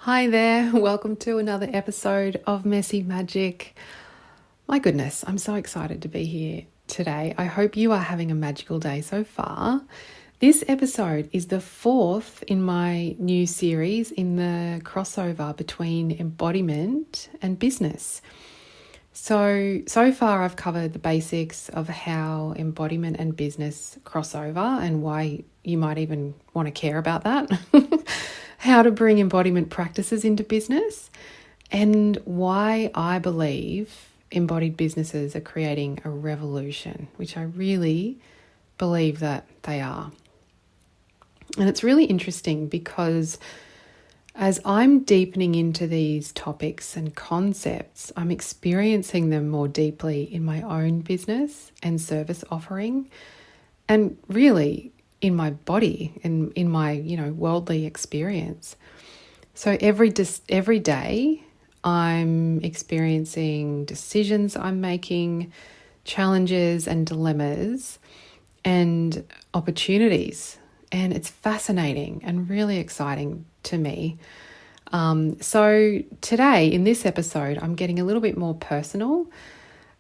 Hi there, welcome to another episode of Messy Magic. My goodness, I'm so excited to be here today. I hope you are having a magical day so far. This episode is the fourth in my new series in the crossover between embodiment and business. So far I've covered the basics of how embodiment and business cross over and why you might even want to care about that. How to bring embodiment practices into business, and why I believe embodied businesses are creating a revolution, which I really believe that they are. And it's really interesting because as I'm deepening into these topics and concepts, I'm experiencing them more deeply in my own business and service offering, and really in my body and in my, worldly experience. So every day I'm experiencing decisions I'm making, challenges and dilemmas and opportunities. And it's fascinating and really exciting to me. So today in this episode, I'm getting a little bit more personal,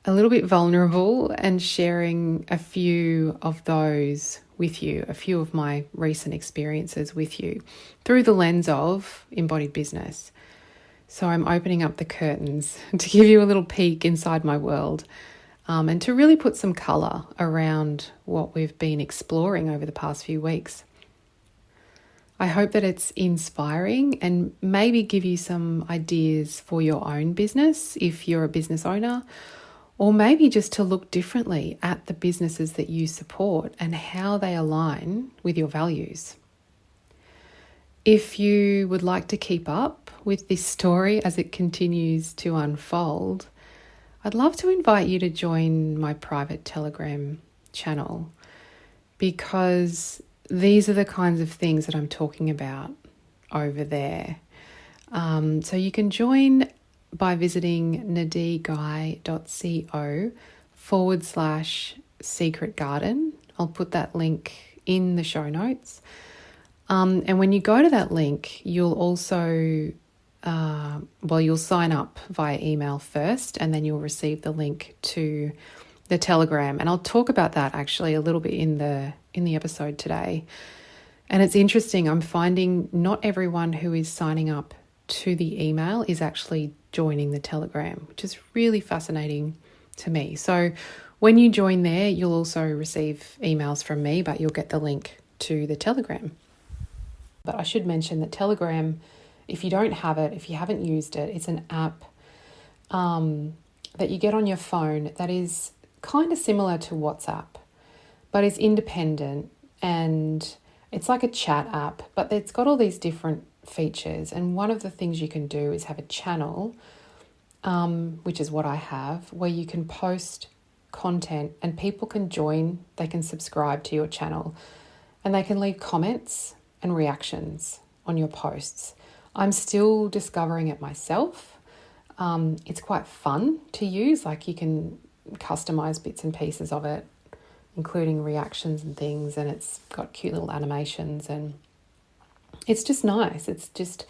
a little bit vulnerable, and sharing a few of those with you, a few of my recent experiences with you through the lens of embodied business. So I'm opening up the curtains to give you a little peek inside my world, and to really put some colour around what we've been exploring over the past few weeks. I hope that it's inspiring and maybe give you some ideas for your own business if you're a business owner, or maybe just to look differently at the businesses that you support and how they align with your values. If you would like to keep up with this story as it continues to unfold, I'd love to invite you to join my private Telegram channel, because these are the kinds of things that I'm talking about over there. So you can join by visiting nadiguy.co/secret garden. I'll put that link in the show notes. And when you go to that link, you'll also, you'll sign up via email first, and then you'll receive the link to the Telegram. And I'll talk about that actually a little bit in the episode today. And it's interesting, I'm finding not everyone who is signing up to the email is actually joining the Telegram, which is really fascinating to me. So when you join there, you'll also receive emails from me, but you'll get the link to the Telegram. But I should mention that Telegram, if you don't have it, if you haven't used it, it's an app that you get on your phone that is kind of similar to WhatsApp, but it's independent, and it's like a chat app, but it's got all these different features. And one of the things you can do is have a channel, which is what I have, where you can post content and people can join, they can subscribe to your channel, and they can leave comments and reactions on your posts. I'm still discovering it myself. It's quite fun to use, like you can customize bits and pieces of it, including reactions and things, and it's got cute little animations, and it's just nice. It's just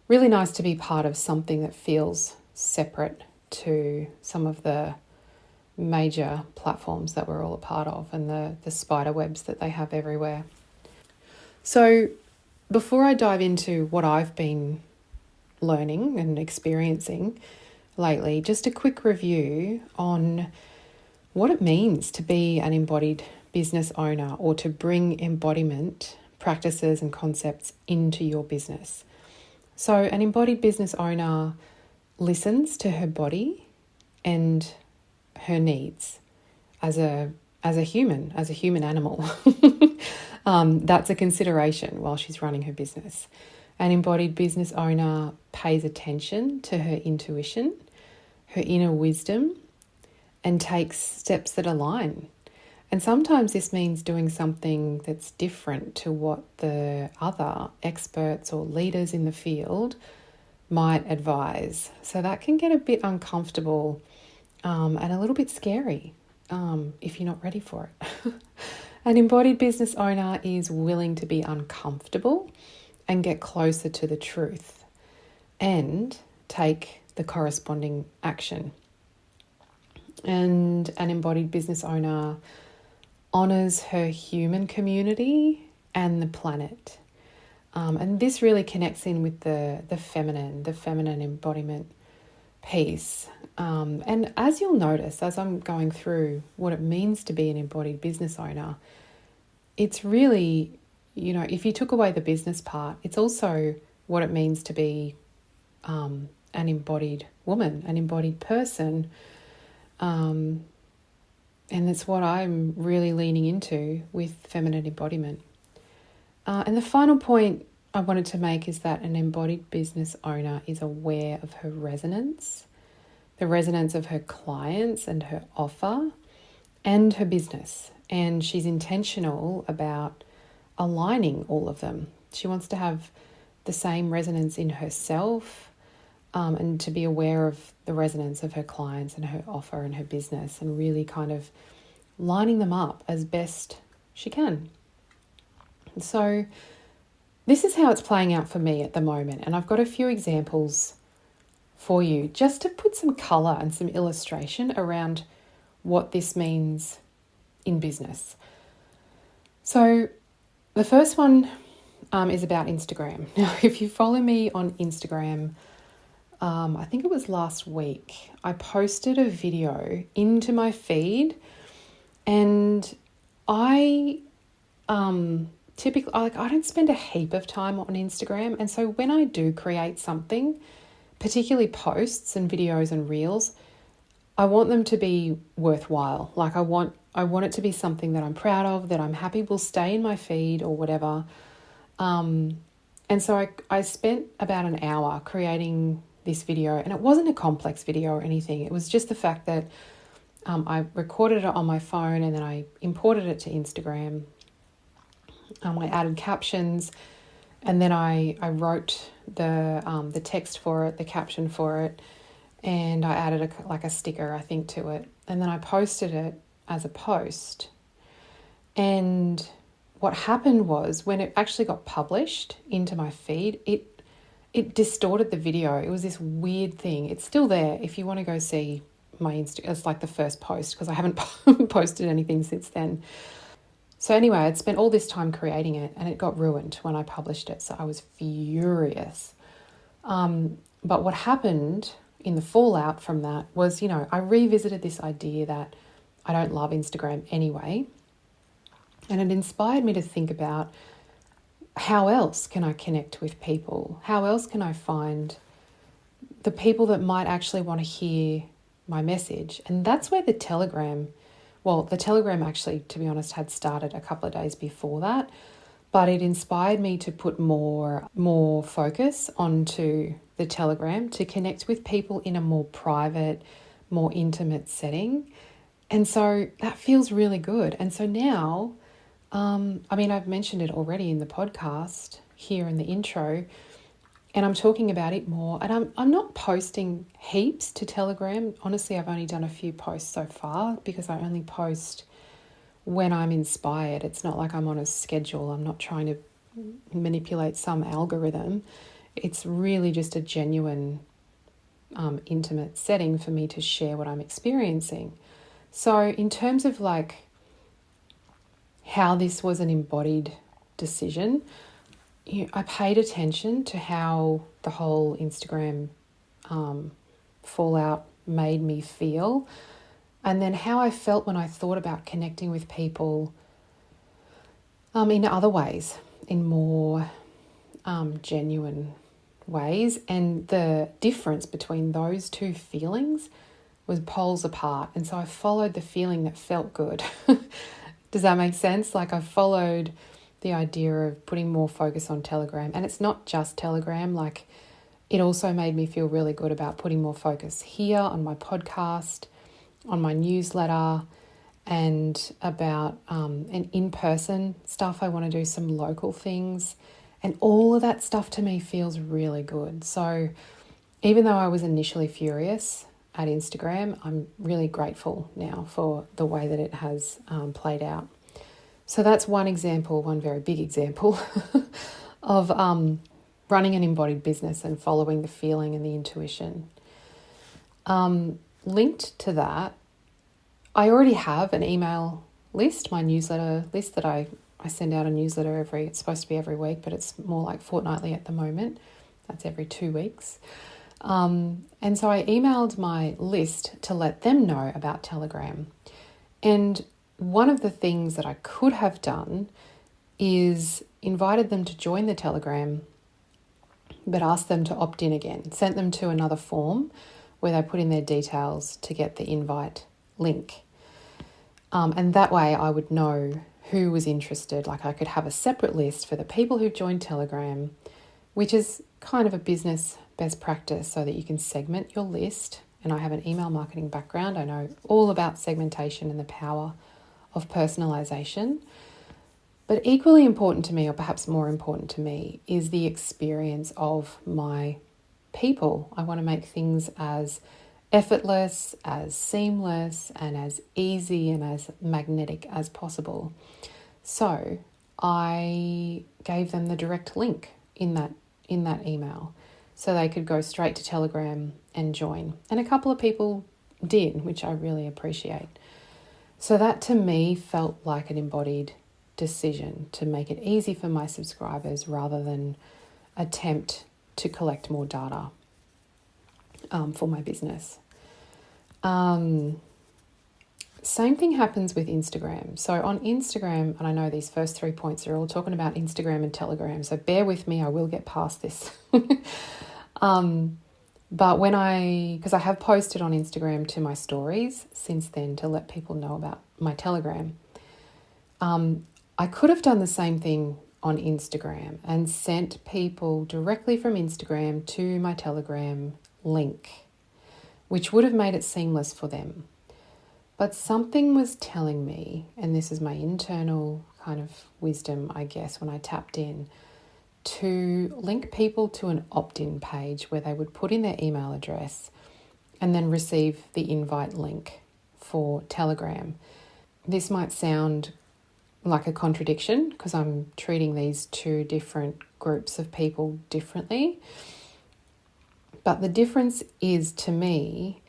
really nice to be part of something that feels separate to some of the major platforms that we're all a part of, and the spider webs that they have everywhere. So before I dive into what I've been learning and experiencing lately, just a quick review on what it means to be an embodied business owner, or to bring embodiment practices and concepts into your business. So an embodied business owner listens to her body and her needs as a human animal. That's a consideration while she's running her business. An embodied business owner pays attention to her intuition, her inner wisdom, and takes steps that align. And sometimes this means doing something that's different to what the other experts or leaders in the field might advise. So that can get a bit uncomfortable and a little bit scary if you're not ready for it. An embodied business owner is willing to be uncomfortable and get closer to the truth. and take the corresponding action. And an embodied business owner honors her human community and the planet. And this really connects in with the feminine embodiment piece. And as you'll notice, as I'm going through what it means to be an embodied business owner, it's really, if you took away the business part, it's also what it means to be an embodied woman, an embodied person. And it's what I'm really leaning into with feminine embodiment. And the final point I wanted to make is that an embodied business owner is aware of her resonance, the resonance of her clients and her offer and her business. And she's intentional about aligning all of them. She wants to have the same resonance in herself, and to be aware of the resonance of her clients and her offer and her business, and really kind of lining them up as best she can. So this is how it's playing out for me at the moment. And I've got a few examples for you just to put some colour and some illustration around what this means in business. So the first one is about Instagram. Now, if you follow me on Instagram, I think it was last week, I posted a video into my feed, and I typically, I don't spend a heap of time on Instagram. And so when I do create something, particularly posts and videos and reels, I want them to be worthwhile. Like I want it to be something that I'm proud of, that I'm happy will stay in my feed or whatever. And so I spent about an hour creating this video, and it wasn't a complex video or anything. It was just the fact that I recorded it on my phone and then I imported it to Instagram. I added captions, and then I wrote the text for it, the caption for it, and I added a sticker, I think, to it. And then I posted it as a post. And what happened was when it actually got published into my feed, it distorted the video. It was this weird thing. It's still there if you want to go see my Insta. It's like the first post, because I haven't posted anything since then. So anyway, I'd spent all this time creating it and it got ruined when I published it. So I was furious. But what happened in the fallout from that was, I revisited this idea that I don't love Instagram anyway. And it inspired me to think about how else can I connect with people? How else can I find the people that might actually want to hear my message? And that's where the Telegram actually, to be honest, had started a couple of days before that, but it inspired me to put more focus onto the Telegram to connect with people in a more private, more intimate setting. And so that feels really good. And so now, I've mentioned it already in the podcast here in the intro, and I'm talking about it more. And I'm not posting heaps to Telegram. Honestly, I've only done a few posts so far because I only post when I'm inspired. It's not like I'm on a schedule. I'm not trying to manipulate some algorithm. It's really just a genuine, intimate setting for me to share what I'm experiencing. So in terms of how this was an embodied decision, I paid attention to how the whole Instagram fallout made me feel, and then how I felt when I thought about connecting with people in other ways, in more genuine ways. And the difference between those two feelings was poles apart. And so I followed the feeling that felt good. Does that make sense? I followed the idea of putting more focus on Telegram. And it's not just Telegram. It also made me feel really good about putting more focus here on my podcast, on my newsletter, and about an in-person stuff. I want to do some local things. And all of that stuff to me feels really good. So even though I was initially furious at Instagram, I'm really grateful now for the way that it has played out. So that's one example, one very big example of running an embodied business and following the feeling and the intuition. Linked to that, I already have an email list, my newsletter list that I send out a newsletter it's supposed to be every week, but it's more like fortnightly at the moment. That's every 2 weeks. And so I emailed my list to let them know about Telegram. And one of the things that I could have done is invited them to join the Telegram, but asked them to opt in again, sent them to another form where they put in their details to get the invite link. And that way I would know who was interested. Like I could have a separate list for the people who've joined Telegram, which is kind of a business best practice so that you can segment your list. And I have an email marketing background. I know all about segmentation and the power of personalization. But equally important to me, or perhaps more important to me, is the experience of my people. I want to make things as effortless, as seamless, and as easy and as magnetic as possible. So I gave them the direct link in that email so they could go straight to Telegram and join. And a couple of people did, which I really appreciate. So that to me felt like an embodied decision to make it easy for my subscribers rather than attempt to collect more data for my business. Same thing happens with Instagram. So on Instagram, and I know these first 3 points are all talking about Instagram and Telegram, so bear with me, I will get past this. But because I have posted on Instagram to my stories since then to let people know about my Telegram, I could have done the same thing on Instagram and sent people directly from Instagram to my Telegram link, which would have made it seamless for them. But something was telling me, and this is my internal kind of wisdom, I guess, when I tapped in, to link people to an opt-in page where they would put in their email address and then receive the invite link for Telegram. This might sound like a contradiction because I'm treating these two different groups of people differently. But the difference is, to me,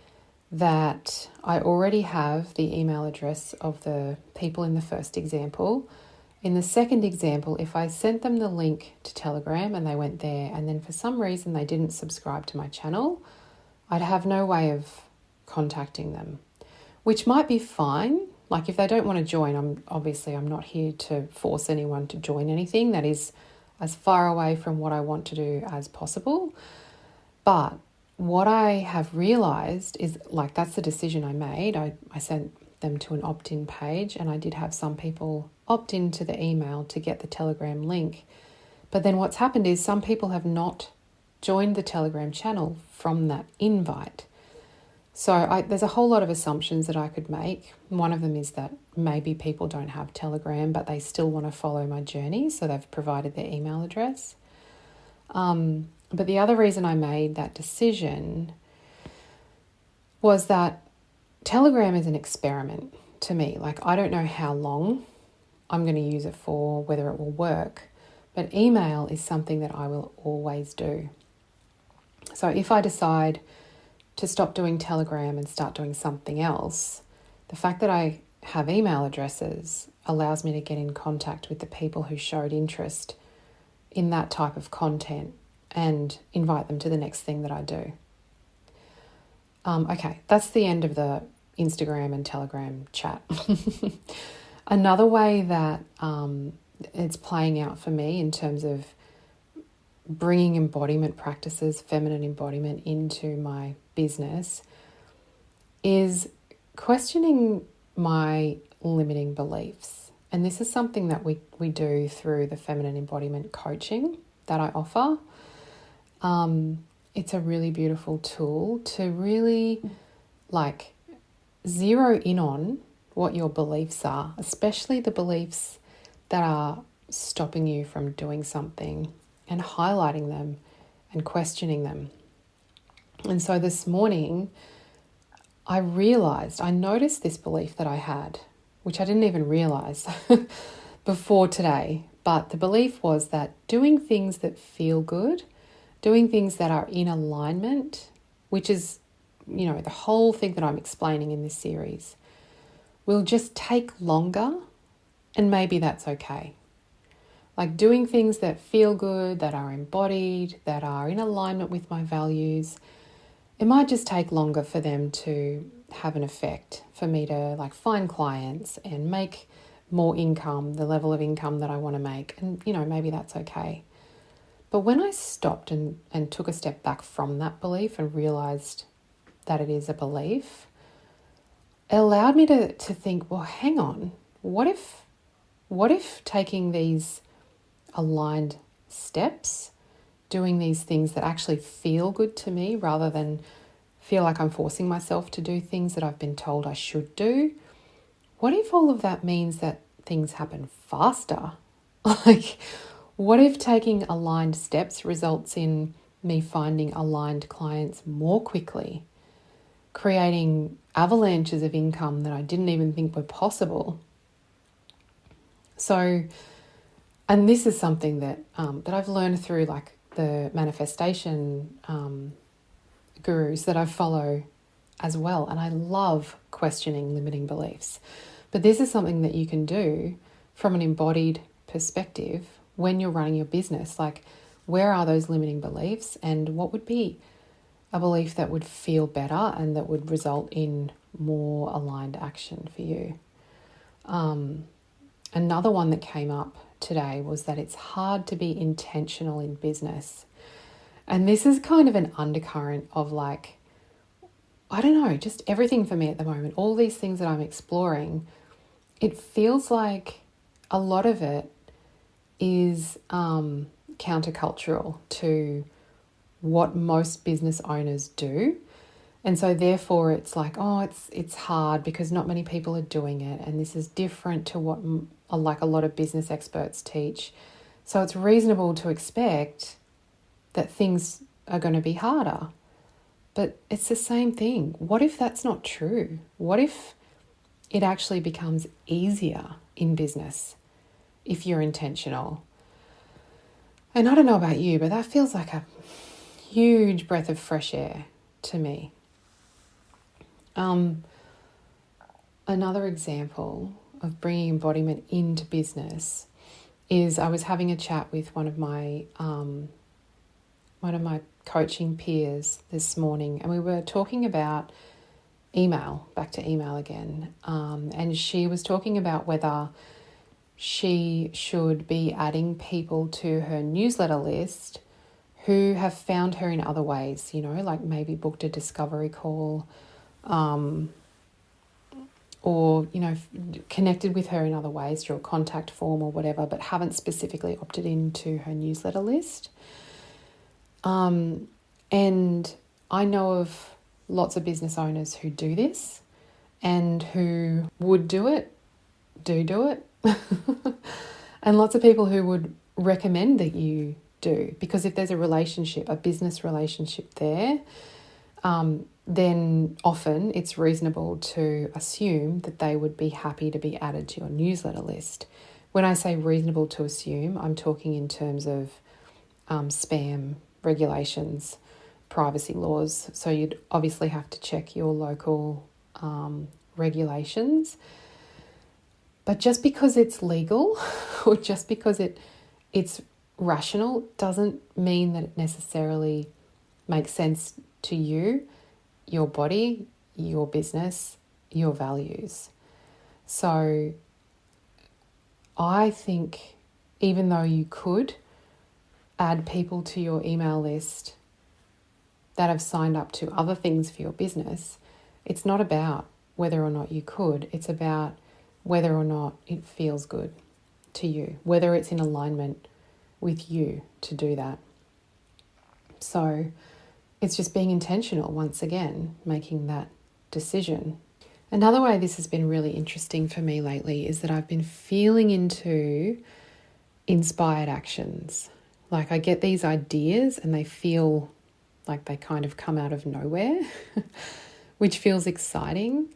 that I already have the email address of the people in the first example. In the second example, if I sent them the link to Telegram and they went there and then for some reason they didn't subscribe to my channel, I'd have no way of contacting them, which might be fine. Like if they don't want to join, I'm not here to force anyone to join anything. That is as far away from what I want to do as possible. But what I have realized is, like, that's the decision I made. I sent them to an opt-in page and I did have some people opt into the email to get the Telegram link. But then what's happened is some people have not joined the Telegram channel from that invite. So there's a whole lot of assumptions that I could make. One of them is that maybe people don't have Telegram, but they still want to follow my journey, so they've provided their email address. But the other reason I made that decision was that Telegram is an experiment to me. Like, I don't know how long I'm going to use it for, whether it will work, but email is something that I will always do. So if I decide to stop doing Telegram and start doing something else, the fact that I have email addresses allows me to get in contact with the people who showed interest in that type of content and invite them to the next thing that I do. Okay, that's the end of the Instagram and Telegram chat. Another way that it's playing out for me in terms of bringing embodiment practices, feminine embodiment, into my business is questioning my limiting beliefs. And this is something that we do through the feminine embodiment coaching that I offer. It's a really beautiful tool to really zero in on what your beliefs are, especially the beliefs that are stopping you from doing something, and highlighting them and questioning them. And so this morning, I noticed this belief that I had, which I didn't even realize before today, But the belief was that doing things that feel good, doing things that are in alignment, which is, the whole thing that I'm explaining in this series, will just take longer, and maybe that's okay. Like doing things that feel good, that are embodied, that are in alignment with my values, it might just take longer for them to have an effect, for me to find clients and make more income, the level of income that I want to make. And, maybe that's okay. But when I stopped and took a step back from that belief and realized that it is a belief, it allowed me to think, well, hang on, what if taking these aligned steps, doing these things that actually feel good to me rather than feel like I'm forcing myself to do things that I've been told I should do, what if all of that means that things happen faster? What if taking aligned steps results in me finding aligned clients more quickly, creating avalanches of income that I didn't even think were possible? So, and this is something that I've learned through the manifestation gurus that I follow as well. And I love questioning limiting beliefs. But this is something that you can do from an embodied perspective when you're running your business. Where are those limiting beliefs, and what would be a belief that would feel better and that would result in more aligned action for you? Another one that came up today was that it's hard to be intentional in business. And this is kind of an undercurrent of I don't know, just everything for me at the moment. All these things that I'm exploring, it feels like a lot of it is countercultural to what most business owners do. And so therefore it's it's hard because not many people are doing it. And this is different to what a lot of business experts teach. So it's reasonable to expect that things are going to be harder. But it's the same thing. What if that's not true? What if it actually becomes easier in business if you're intentional? And I don't know about you, but that feels like a huge breath of fresh air to me. Another example of bringing embodiment into business is I was having a chat with one of my coaching peers this morning, and we were talking about email, back to email again. And she was talking about whether she should be adding people to her newsletter list who have found her in other ways, maybe booked a discovery call, or, connected with her in other ways through a contact form or whatever, but haven't specifically opted into her newsletter list. And I know of lots of business owners who do this and who would do it, do it. And lots of people who would recommend that you do, because if there's a relationship, a business relationship there, then often it's reasonable to assume that they would be happy to be added to your newsletter list. When I say reasonable to assume, I'm talking in terms of spam regulations, privacy laws. So you'd obviously have to check your local regulations. But just because it's legal or just because it's rational doesn't mean that it necessarily makes sense to you, your body, your business, your values. So I think even though you could add people to your email list that have signed up to other things for your business, it's not about whether or not you could, it's about whether or not it feels good to you, whether it's in alignment with you to do that. So it's just being intentional once again, making that decision. Another way this has been really interesting for me lately is that I've been feeling into inspired actions. I get these ideas and they feel like they kind of come out of nowhere, which feels exciting,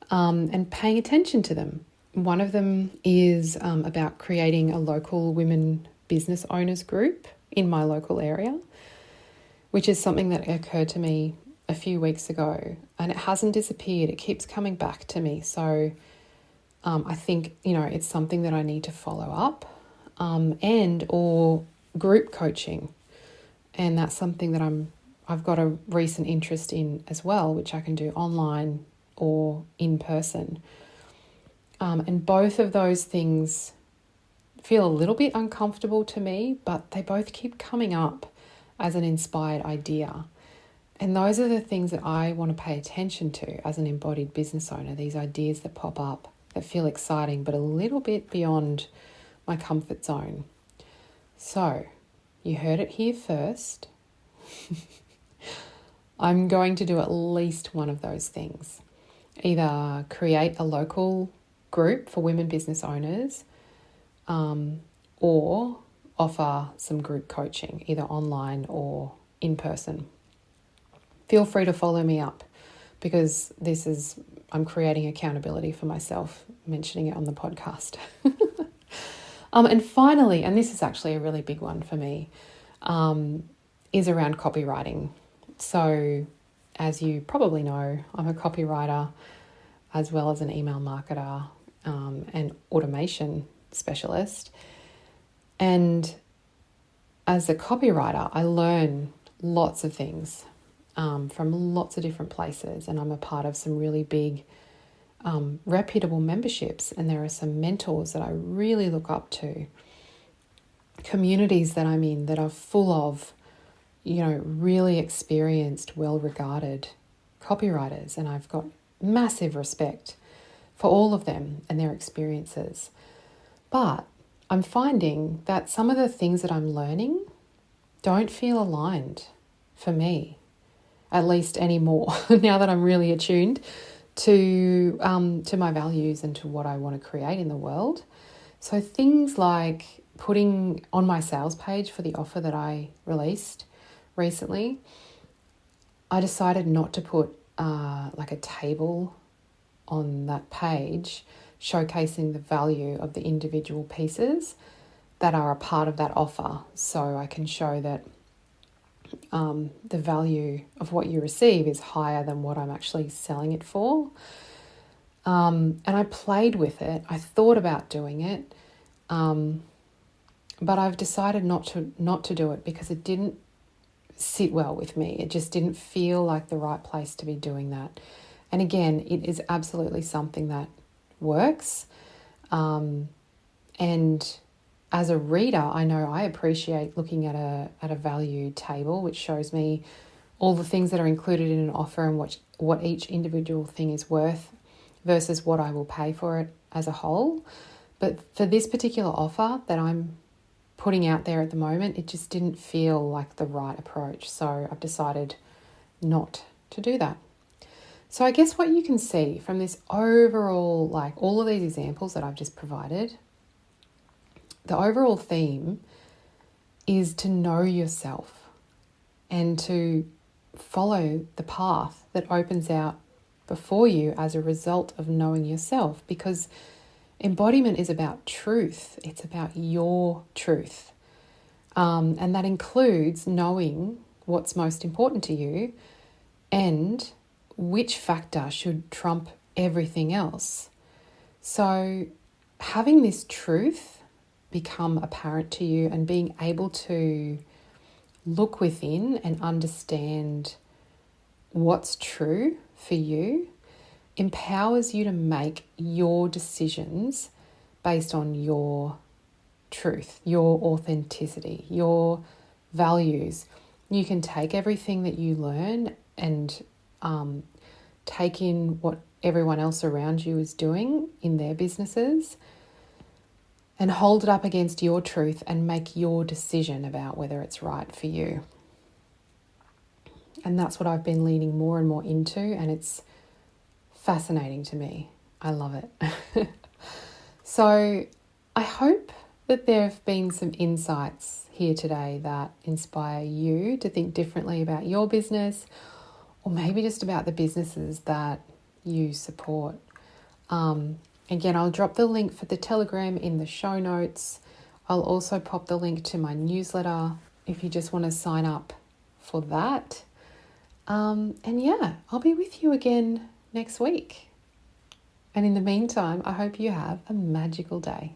and paying attention to them. One of them is about creating a local women business owners group in my local area, which is something that occurred to me a few weeks ago, and it hasn't disappeared. It keeps coming back to me. So I think, it's something that I need to follow up, and or group coaching. And that's something that I've got a recent interest in as well, which I can do online or in person. And both of those things feel a little bit uncomfortable to me, but they both keep coming up as an inspired idea. And those are the things that I want to pay attention to as an embodied business owner, these ideas that pop up that feel exciting, but a little bit beyond my comfort zone. So, you heard it here first. I'm going to do at least one of those things. Either create a local group for women business owners, or offer some group coaching, either online or in person. Feel free to follow me up, because I'm creating accountability for myself, mentioning it on the podcast. And finally, and this is actually a really big one for me, is around copywriting. So, as you probably know, I'm a copywriter as well as an email marketer and automation specialist. And as a copywriter, I learn lots of things from lots of different places, and I'm a part of some really big reputable memberships, and there are some mentors that I really look up to, communities that I'm in that are full of, really experienced, well-regarded copywriters, and I've got massive respect for all of them and their experiences. But I'm finding that some of the things that I'm learning don't feel aligned for me, at least anymore, now that I'm really attuned to my values and to what I want to create in the world. So things like putting on my sales page for the offer that I released recently, I decided not to put like a table on that page showcasing the value of the individual pieces that are a part of that offer, so I can show that the value of what you receive is higher than what I'm actually selling it for. And I played with it. I thought about doing it, but I've decided not to do it because it didn't sit well with me. It just didn't feel like the right place to be doing that. And again, it is absolutely something that works. And as a reader, I know I appreciate looking at a value table, which shows me all the things that are included in an offer and what each individual thing is worth versus what I will pay for it as a whole. But for this particular offer that I'm putting out there at the moment, it just didn't feel like the right approach. So I've decided not to do that. So I guess what you can see from this overall, like all of these examples that I've just provided, the overall theme is to know yourself and to follow the path that opens out before you as a result of knowing yourself, because embodiment is about truth. It's about your truth. And that includes knowing what's most important to you and which factor should trump everything else. So having this truth become apparent to you and being able to look within and understand what's true for you empowers you to make your decisions based on your truth, your authenticity, your values. You can take everything that you learn and take in what everyone else around you is doing in their businesses and hold it up against your truth and make your decision about whether it's right for you. And that's what I've been leaning more and more into, and it's fascinating to me. I love it. So I hope that there have been some insights here today that inspire you to think differently about your business, or maybe just about the businesses that you support. And Again, I'll drop the link for the Telegram in the show notes. I'll also pop the link to my newsletter if you just want to sign up for that. And yeah, I'll be with you again next week. And in the meantime, I hope you have a magical day.